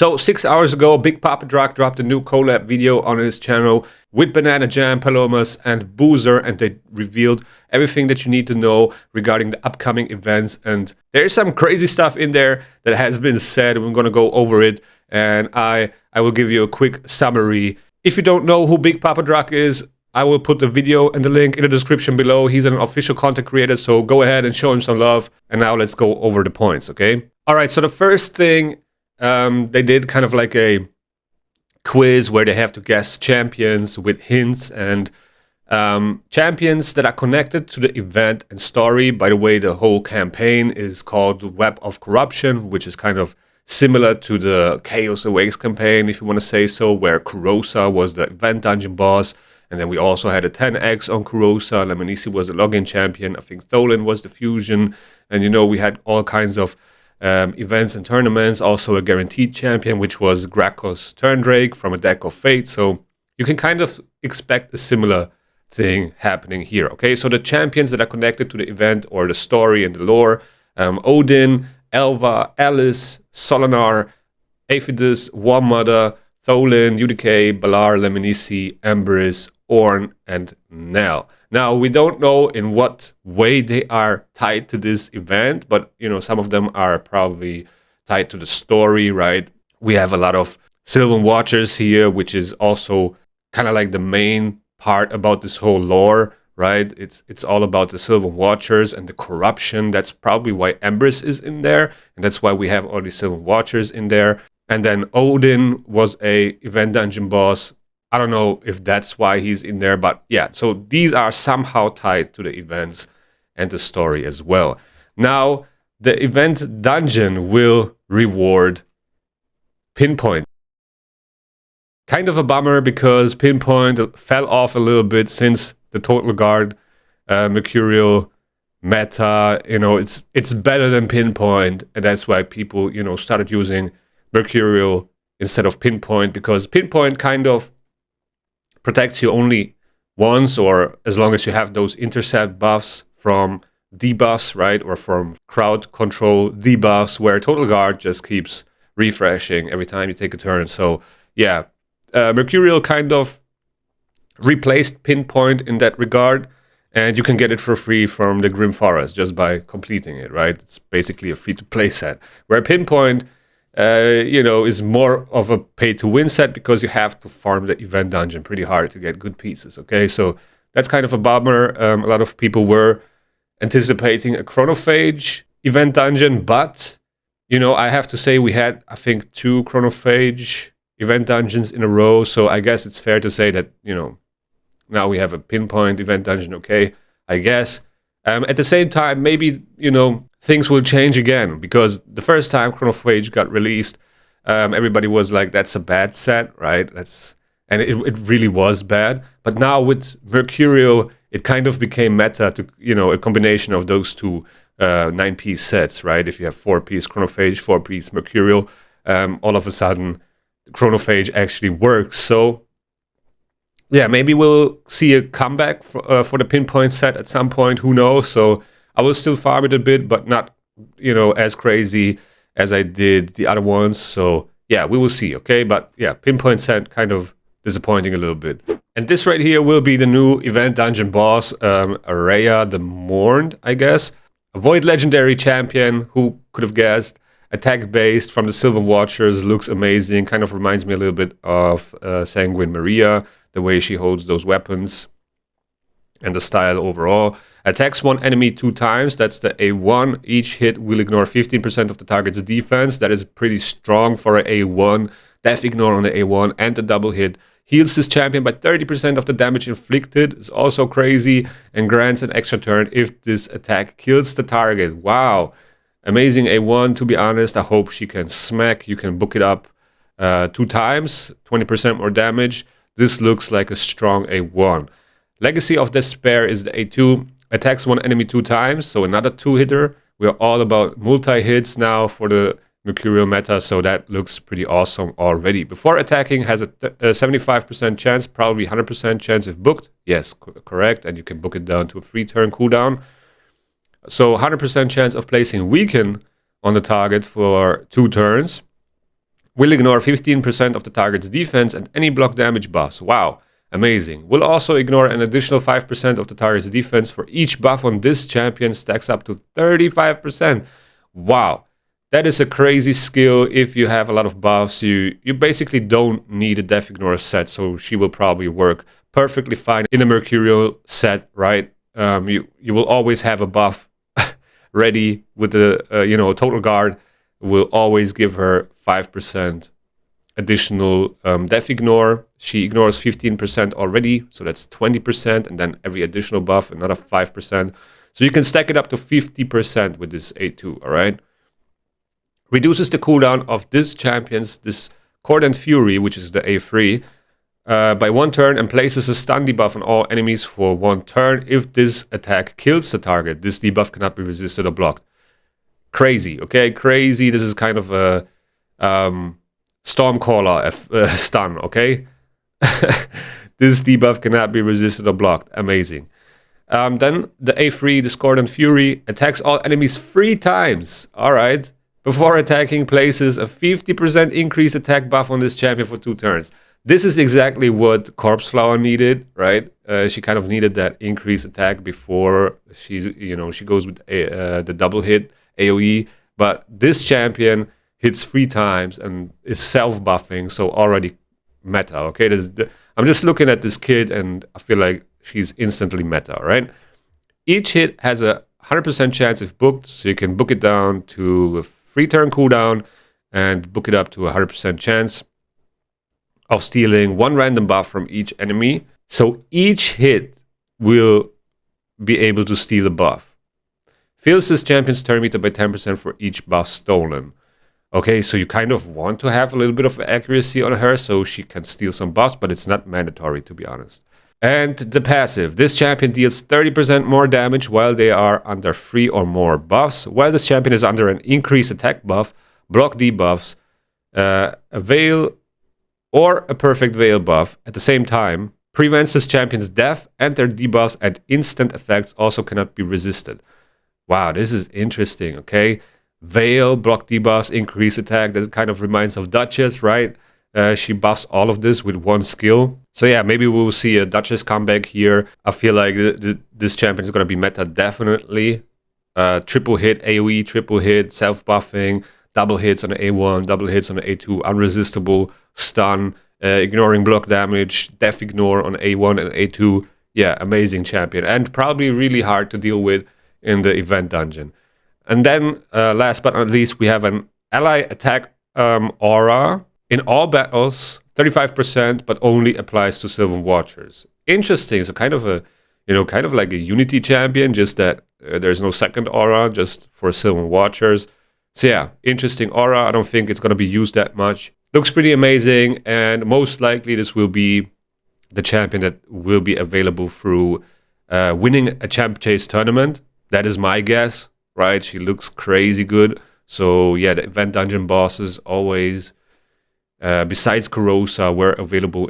So 6 hours ago, Big Papa Drag dropped a new collab video on his channel with Banana Jam, Palomas, and Boozer, and they revealed everything that you need to know regarding the upcoming events. And there's some crazy stuff in there that has been said. We're going to go over it, and I will give you a quick summary. If you don't know who Big Papa Drag is, I will put the video and the link in the description below. He's an official content creator, so go ahead and show him some love. And now let's go over the points, okay? All right, so the first thing, they did kind of like a quiz where they have to guess champions with hints and champions that are connected to the event and story. By the way, the whole campaign is called the Web of Corruption, which is kind of similar to the Chaos Awakes campaign, if you want to say so, where Kurosa was the event dungeon boss. And then we also had a 10x on Kurosa. Lemonisi was the login champion. I think Tholen was the fusion. And, you know, we had all kinds of events and tournaments. Also a guaranteed champion, which was Gracchus Turndrake from a deck of Fate. So you can kind of expect a similar thing happening here. Okay, so the champions that are connected to the event or the story and the lore: Odin, Elva, Alice, Solinar, Aphidus, War Mother, Tholen, UDK, Balar, Lemonisi, Emberis, Ornn, and Nell. Now, we don't know in what way they are tied to this event, but, you know, some of them are probably tied to the story, right? We have a lot of Sylvan Watchers here, which is also kind of like the main part about this whole lore, right? It's all about the Sylvan Watchers and the corruption. That's probably why Emberis is in there, and that's why we have all these Sylvan Watchers in there. And then Odin was a event dungeon boss. I don't know if that's why he's in there, but yeah, so these are somehow tied to the events and the story as well. Now, the event dungeon will reward Pinpoint. Kind of a bummer because Pinpoint fell off a little bit since the Total Guard Mercurial meta. You know, it's better than Pinpoint, and that's why people, you know, started using Mercurial instead of Pinpoint, because Pinpoint kind of protects you only once, or as long as you have those intercept buffs from debuffs, right? Or from crowd control debuffs, where Total Guard just keeps refreshing every time you take a turn. So yeah, Mercurial kind of replaced Pinpoint in that regard, and you can get it for free from the Grim Forest just by completing it, right? It's basically a free-to-play set, where Pinpoint you know, is more of a pay-to-win set because you have to farm the event dungeon pretty hard to get good pieces, okay? So that's kind of a bummer. A lot of people were anticipating a Chronophage event dungeon, but, you know, I have to say we had, I think, 2 Chronophage event dungeons in a row, so I guess it's fair to say that, you know, now we have a Pinpoint event dungeon, okay, I guess. At the same time, maybe, you know, things will change again, because the first time Chronophage got released, everybody was like, that's a bad set, right? And it really was bad. But now with Mercurial, it kind of became meta to, you know, a combination of those two 9-piece sets, right? If you have 4-piece Chronophage, 4-piece Mercurial, all of a sudden Chronophage actually works. So yeah, maybe we'll see a comeback for the Pinpoint set at some point, who knows? So I will still farm it a bit, but not, you know, as crazy as I did the other ones. So yeah, we will see, okay? But yeah, Pinpoint set kind of disappointing a little bit. And this right here will be the new event dungeon boss, Araya the Mourned, I guess. A Void Legendary champion, who could have guessed? Attack-based from the Sylvan Watchers, looks amazing. Kind of reminds me a little bit of Sanguine Maria, the way she holds those weapons and the style overall. Attacks one enemy 2 times, that's the A1. Each hit will ignore 15% of the target's defense. That is pretty strong for an A1. Death ignore on the A1 and the double hit. Heals this champion by 30% of the damage inflicted. It's also crazy, and grants an extra turn if this attack kills the target. Wow. Amazing A1, to be honest. I hope she can smack. You can book it up 2 times, 20% more damage. This looks like a strong A1. Legacy of Despair is the A2. Attacks one enemy 2 times, so another 2-hitter. We're all about multi-hits now for the Mercurial meta, so that looks pretty awesome already. Before attacking, has a 75% chance, probably 100% chance if booked. Yes, correct, and you can book it down to a 3-turn cooldown. So 100% chance of placing Weaken on the target for 2 turns. Will ignore 15% of the target's defense and any block damage buffs. Wow, amazing. Will also ignore an additional 5% of the target's defense for each buff on this champion, stacks up to 35%. Wow, that is a crazy skill. If you have a lot of buffs, you basically don't need a Death Ignore set, so she will probably work perfectly fine in a Mercurial set, right? You will always have a buff ready with the Total Guard will always give her 5% additional Death Ignore. She ignores 15% already, so that's 20%, and then every additional buff, another 5%. So you can stack it up to 50% with this A2, all right? Reduces the cooldown of this champion's, this Cordant Fury, which is the A3, by 1 turn and places a stun debuff on all enemies for 1 turn. If this attack kills the target, this debuff cannot be resisted or blocked. Crazy, okay? Crazy. This is kind of a Stormcaller stun, okay? This debuff cannot be resisted or blocked. Amazing. Then the A3, Discordant Fury, attacks all enemies 3 times. All right. Before attacking, places a 50% increased attack buff on this champion for 2 turns. This is exactly what Corpse Flower needed, right? She kind of needed that increased attack before she goes with the double hit AoE. But this champion hits 3 times and is self-buffing, so already meta, okay? I'm just looking at this kid and I feel like she's instantly meta, right? Each hit has a 100% chance if booked, so you can book it down to a 3-turn cooldown and book it up to a 100% chance of stealing 1 random buff from each enemy. So each hit will be able to steal a buff. Fills this champion's turn meter by 10% for each buff stolen. Okay, so you kind of want to have a little bit of accuracy on her so she can steal some buffs, but it's not mandatory, to be honest. And the passive. This champion deals 30% more damage while they are under 3 or more buffs. While this champion is under an increased attack buff, block debuffs, a veil or a perfect veil buff at the same time, prevents this champion's death, and their debuffs and instant effects also cannot be resisted. Wow, this is interesting, okay? Veil, block debuffs, increase attack. That kind of reminds of Duchess, right? She buffs all of this with 1 skill. So yeah, maybe we'll see a Duchess comeback here. I feel like this champion is going to be meta definitely. Triple hit AoE, triple hit, self-buffing, double hits on the A1, double hits on the A2, unresistible, stun, ignoring block damage, Death Ignore on A1 and A2. Yeah, amazing champion. And probably really hard to deal with in the event dungeon. And then, last but not least, we have an ally attack aura. In all battles, 35%, but only applies to Sylvan Watchers. Interesting. So kind of like a Unity champion, just that there's no second aura, just for Sylvan Watchers. So yeah, interesting aura. I don't think it's going to be used that much. Looks pretty amazing, and most likely this will be the champion that will be available through winning a Champ Chase tournament. That is my guess, right? She looks crazy good. So yeah, the event dungeon bosses always... besides Kurosa, were available,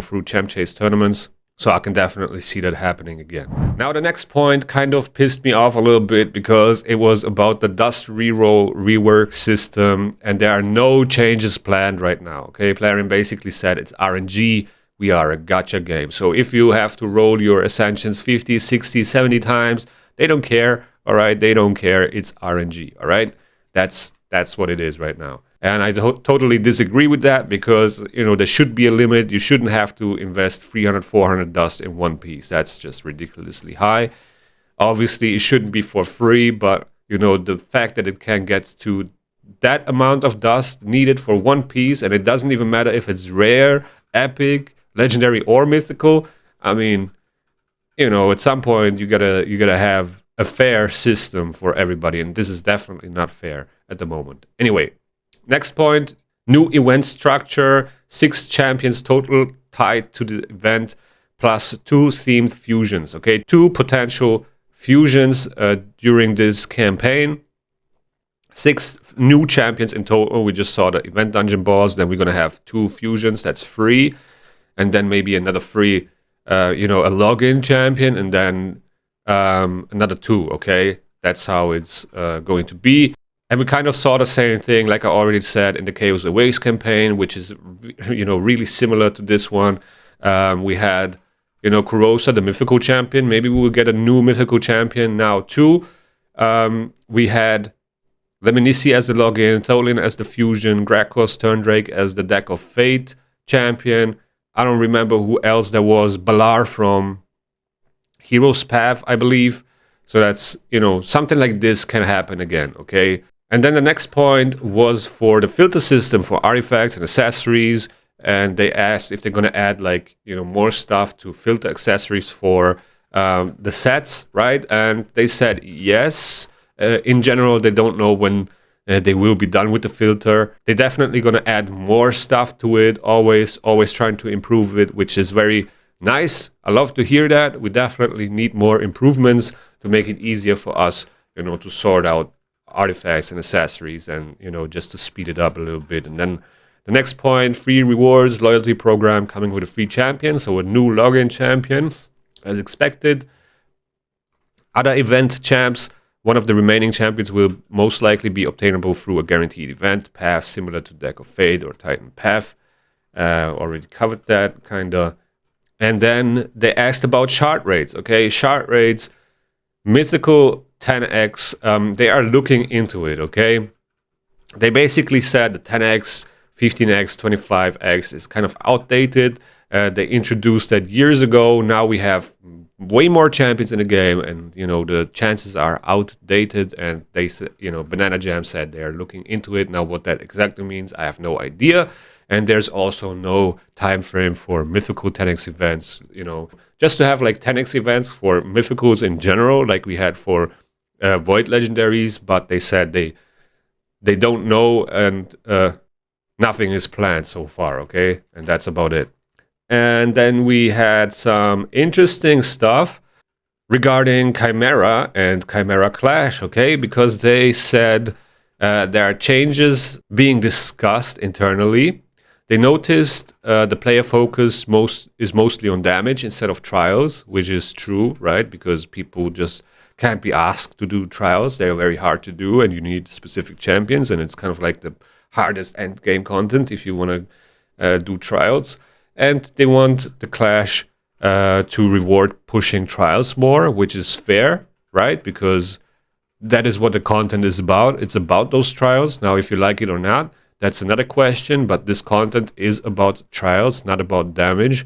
through Champ Chase tournaments. So I can definitely see that happening again. Now, the next point kind of pissed me off a little bit because it was about the dust reroll rework system, and there are no changes planned right now. Okay, Plarium basically said it's RNG. We are a gacha game. So if you have to roll your Ascensions 50, 60, 70 times, they don't care. All right, they don't care. It's RNG. All right, that's what it is right now. And I totally disagree with that because, there should be a limit. You shouldn't have to invest 300, 400 dust in one piece. That's just ridiculously high. Obviously, it shouldn't be for free, but, the fact that it can get to that amount of dust needed for one piece, and it doesn't even matter if it's rare, epic, legendary, or mythical. I mean, at some point, you gotta have a fair system for everybody, and this is definitely not fair at the moment. Anyway. Next point, new event structure, 6 champions total tied to the event, plus 2 themed fusions, okay? 2 potential fusions during this campaign. 6 new champions in total. We just saw the event dungeon boss, then we're going to have 2 fusions, that's free. And then maybe another free, a login champion, and then another 2, okay? That's how it's going to be. And we kind of saw the same thing, like I already said, in the Chaos Awakes campaign, which is, really similar to this one. We had, Kurosa, the mythical champion. Maybe we will get a new mythical champion now too. We had Lemnisci as the login, Tholin as the fusion, Grakos Turndrake as the Deck of Fate champion. I don't remember who else there was. Balar from Hero's Path, I believe. So that's, something like this can happen again, okay? And then the next point was for the filter system for artifacts and accessories. And they asked if they're going to add more stuff to filter accessories for the sets, right? And they said yes. In general, they don't know when they will be done with the filter. They're definitely going to add more stuff to it, always trying to improve it, which is very nice. I love to hear that. We definitely need more improvements to make it easier for us, to sort out artifacts and accessories and, just to speed it up a little bit. And then the next point, free rewards, loyalty program coming with a free champion. So a new login champion, as expected. Other event champs, one of the remaining champions will most likely be obtainable through a guaranteed event path, similar to Deck of Fate or Titan Path. Already covered that, kind of. And then they asked about shard rates. Okay, shard rates, mythical 10x, they are looking into it, okay? They basically said the 10x, 15x, 25x is kind of outdated. They introduced that years ago. Now we have way more champions in the game, and the chances are outdated. And they said, Banana Jam said they're looking into it. Now what that exactly means, I have no idea. And there's also no time frame for mythical 10x events. Just to have 10x events for mythicals in general, like we had for Void legendaries, but they said they don't know, and nothing is planned so far, okay? And that's about it. And then we had some interesting stuff regarding Chimera and Chimera Clash, okay? Because they said there are changes being discussed internally. They noticed the player focus is mostly on damage instead of trials, which is true, right? Because people just can't be asked to do trials. They're very hard to do, and you need specific champions, and it's kind of like the hardest end game content if you want to do trials. And they want the Clash to reward pushing trials more, which is fair, right? Because that is what the content is about. It's about those trials. Now, if you like it or not, that's another question, but this content is about trials, not about damage.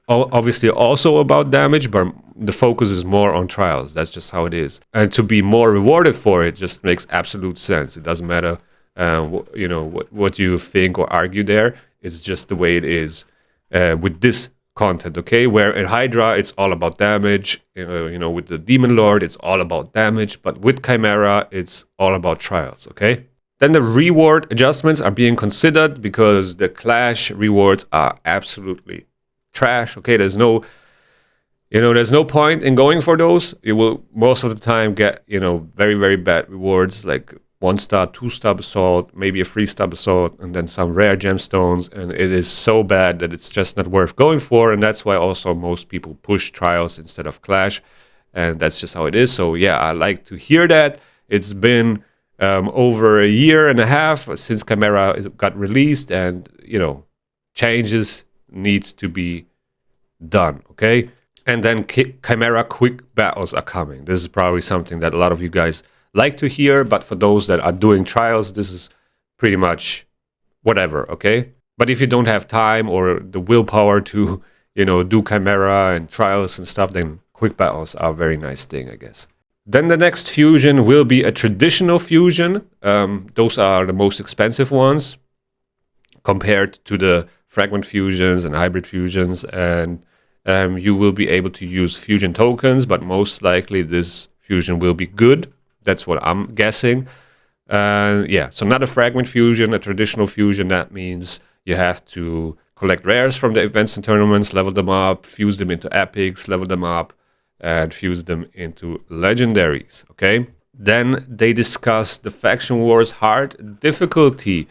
Obviously also about damage, but the focus is more on trials. That's just how it is. And to be more rewarded for it just makes absolute sense. It doesn't matter what you think or argue there. It's just the way it is with this content, okay? Where in Hydra, it's all about damage. With the Demon Lord, it's all about damage. But with Chimera, it's all about trials, okay? Then the reward adjustments are being considered because the Clash rewards are absolutely trash. Okay, there's no point in going for those. You will most of the time get very, very bad rewards, like 1-star, 2-star assault, maybe a 3-star assault, and then some rare gemstones. And it is so bad that it's just not worth going for. And that's why also most people push trials instead of Clash, and that's just how it is. So yeah, I like to hear that. It's been over a year and a half since Chimera got released, and changes need to be done, okay? And then Chimera quick battles are coming. This is probably something that a lot of you guys like to hear, but for those that are doing trials, this is pretty much whatever, okay? But if you don't have time or the willpower to do Chimera and trials and stuff, then quick battles are a very nice thing, I guess. Then the next fusion will be a traditional fusion. Those are the most expensive ones compared to the fragment fusions and hybrid fusions. And you will be able to use fusion tokens, but most likely this fusion will be good. That's what I'm guessing. So not a fragment fusion, a traditional fusion. That means you have to collect rares from the events and tournaments, level them up, fuse them into epics, level them up, and fuse them into legendaries, okay? Then they discussed the Faction Wars hard difficulty,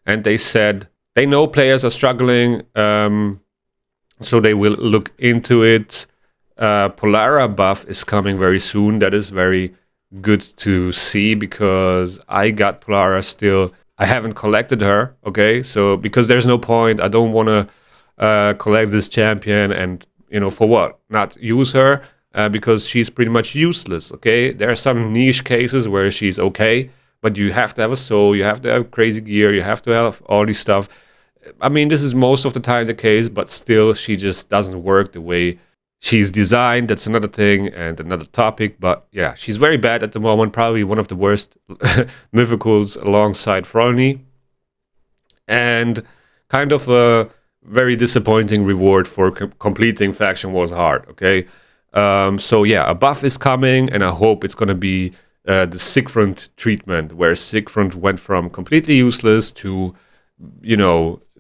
and they said they know players are struggling, so they will look into it. Polara buff is coming very soon. That is very good to see, because I got Polara still. I haven't collected her, okay? So because there's no point, I don't want to collect this champion and, for what? Not use her, because she's pretty much useless, okay? There are some niche cases where she's okay, but you have to have a soul, you have to have crazy gear, you have to have all this stuff. I mean, this is most of the time the case, but still, she just doesn't work the way she's designed. That's another thing and another topic. But yeah, she's very bad at the moment. Probably one of the worst mythicals alongside Frolny. And kind of a very disappointing reward for completing Faction Wars hard, okay? So yeah, a buff is coming, and I hope it's going to be the Siegfried treatment, where Siegfried went from completely useless to,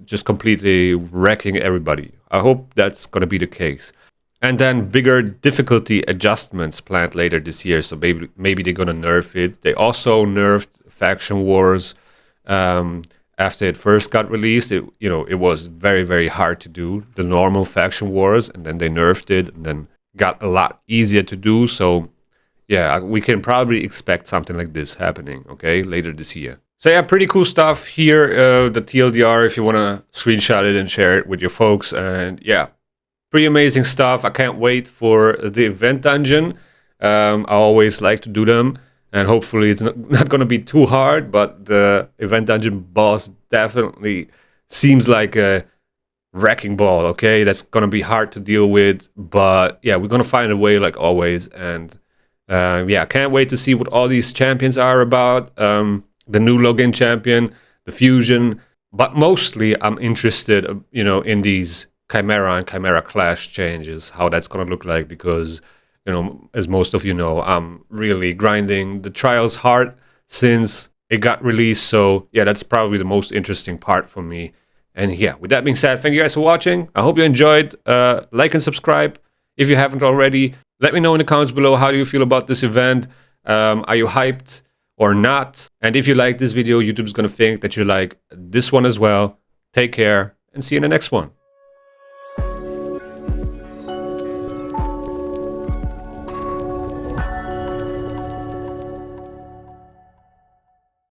just completely wrecking everybody. I hope that's going to be the case. And then bigger difficulty adjustments planned later this year. So maybe they're going to nerf it. They also nerfed Faction Wars after it first got released. It was very, very hard to do, the normal Faction Wars. And then they nerfed it and then got a lot easier to do. So yeah, we can probably expect something like this happening, okay, later this year. So yeah, pretty cool stuff here, the TLDR, if you want to screenshot it and share it with your folks. And yeah, pretty amazing stuff. I can't wait for the event dungeon. I always like to do them, and hopefully it's not going to be too hard, but the event dungeon boss definitely seems like a wrecking ball, okay? That's going to be hard to deal with, but yeah, we're going to find a way like always. And yeah, can't wait to see what all these champions are about. The new login champion, the fusion, but mostly I'm interested, in these Chimera and Chimera Clash changes, how that's going to look like, because, as most of you know, I'm really grinding the trials hard since it got released. So yeah, that's probably the most interesting part for me. And yeah, with that being said, thank you guys for watching. I hope you enjoyed. Like and subscribe if you haven't already. Let me know in the comments below, how do you feel about this event? Are you hyped or not? And if you like this video, YouTube's going to think that you like this one as well. Take care and see you in the next one.